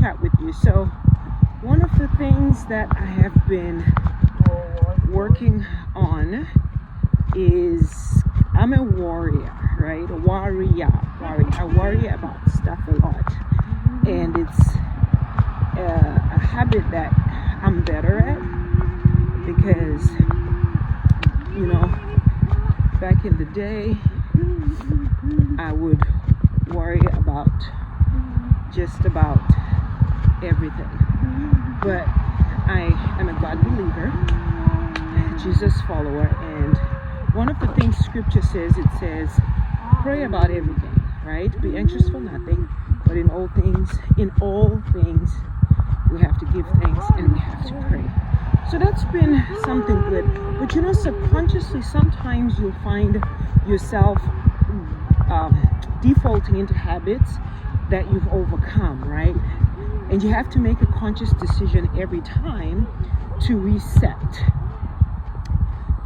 chat with you. So one of the things that I have been working on is I'm a warrior, right? A warrior. I worry about stuff a lot, and it's a habit that I'm better at because, back in the day, I would worry about just about everything. But I am a God believer, Jesus follower, and one of the things Scripture says, it says, pray about everything, right? Be anxious for nothing, but in all things, we have to give thanks and we have to pray. So that's been something good. But subconsciously, sometimes you'll find yourself defaulting into habits that you've overcome, right? And you have to make a conscious decision every time to reset.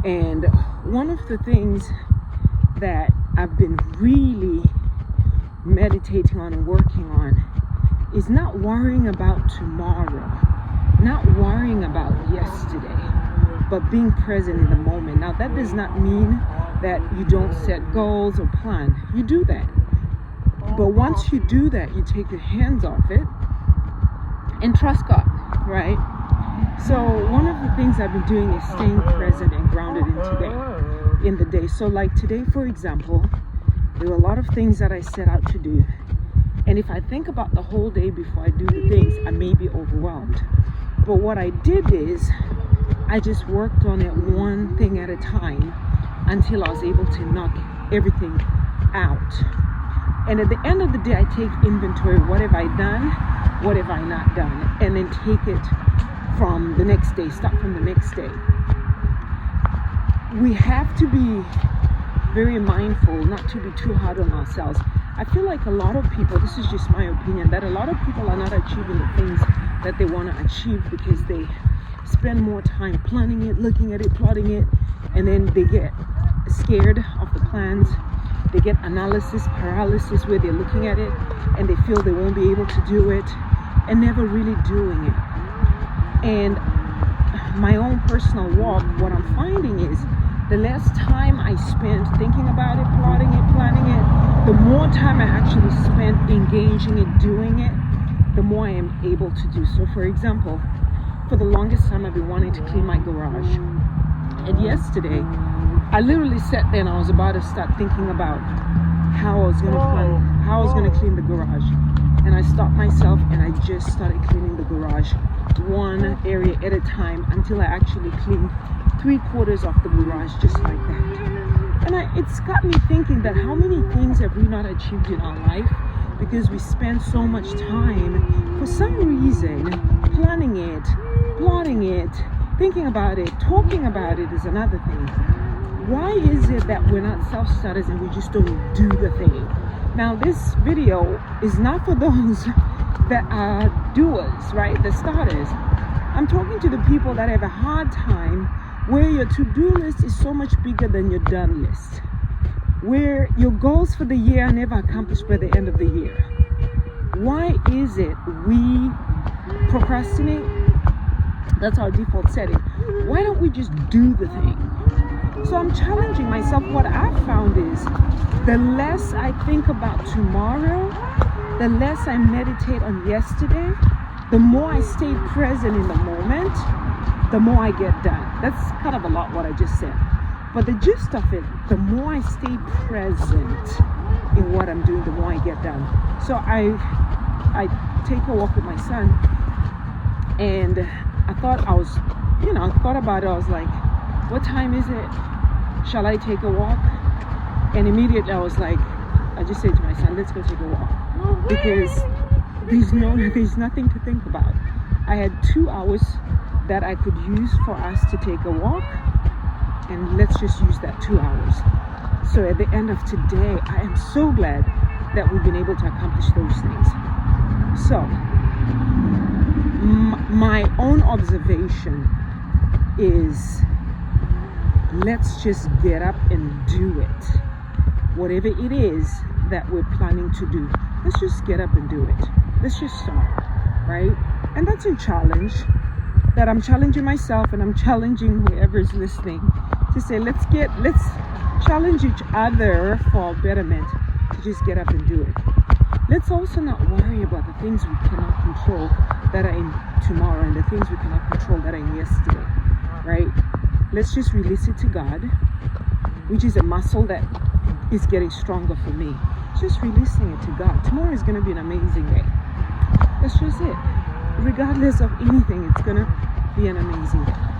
And one of the things that I've been really meditating on and working on is not worrying about tomorrow, not worrying about yesterday, but being present in the moment. Now, that does not mean that you don't set goals or plan. You do that. But once you do that, you take your hands off it and trust God, right? So one of the things I've been doing is staying present and grounded in the day. So like today, for example, there were a lot of things that I set out to do. And if I think about the whole day before I do the things, I may be overwhelmed. But what I did is I just worked on it one thing at a time until I was able to knock everything out. And at the end of the day, I take inventory. What have I done? What have I not done? And then take it from the next day, start from the next day. We have to be very mindful not to be too hard on ourselves. I feel like a lot of people, this is just my opinion, that a lot of people are not achieving the things that they want to achieve because they spend more time planning it, looking at it, plotting it, and then they get scared of the plans. They get analysis paralysis where they're looking at it and they feel they won't be able to do it and never really doing it. And my own personal walk, what I'm finding is the less time I spend thinking about it, plotting it, planning it, the more time I actually spend engaging it, doing it, the more I am able to do. So for example, for the longest time I've been wanting to clean my garage. And yesterday, I literally sat there and I was about to start thinking about how I was going to clean the garage. And I stopped myself and I just started cleaning the garage one area at a time until I actually cleaned 3/4 of the garage just like that. And it's got me thinking that how many things have we not achieved in our life because we spend so much time, for some reason, planning it, plotting it, thinking about it, talking about it is another thing. Why is it that we're not self-starters and we just don't do the thing? Now, this video is not for those that are doers, right? The starters. I'm talking to the people that have a hard time where your to-do list is so much bigger than your done list, where your goals for the year are never accomplished by the end of the year. Why is it we procrastinate? That's our default setting. Why don't we just do the thing? So I'm challenging myself. What I've found is the less I think about tomorrow, the less I meditate on yesterday, the more I stay present in the moment, the more I get done. That's kind of a lot what I just said. But the gist of it, the more I stay present in what I'm doing, the more I get done. So I take a walk with my son, and I thought about it. I was like, what time is it? Shall I take a walk? And immediately I just said to my son, let's go take a walk. Because there's nothing to think about. I had 2 hours that I could use for us to take a walk, and let's just use that 2 hours. So at the end of today, I am so glad that we've been able to accomplish those things. So my own observation is, let's just get up and do it. Whatever it is that we're planning to do, let's just get up and do it. Let's just start, right? And that's a challenge that I'm challenging myself, and I'm challenging whoever's listening to say, let's challenge each other for betterment, to just get up and do it. Let's also not worry about the things we cannot control that are in tomorrow, and the things we cannot control that are in yesterday, right? Let's just release it to God, which is a muscle that is getting stronger for me. Just releasing it to God. Tomorrow is going to be an amazing day. That's just it. Regardless of anything, it's going to be an amazing day.